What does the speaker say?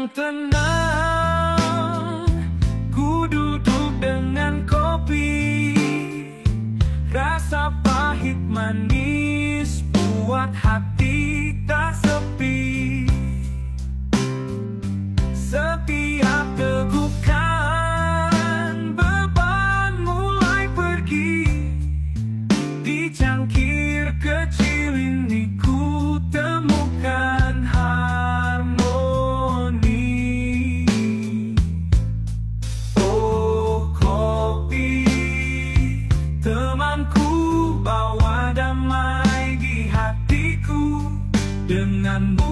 yang tenang, ku duduk dengan kopi. Rasa pahit manis buat hati tak sepi. Setiap tegukan beban mulai pergi. Di cangkir kecil ini ku temukan harmoni. Oh kopi, temanku, bawa damai di hatiku. Denganmu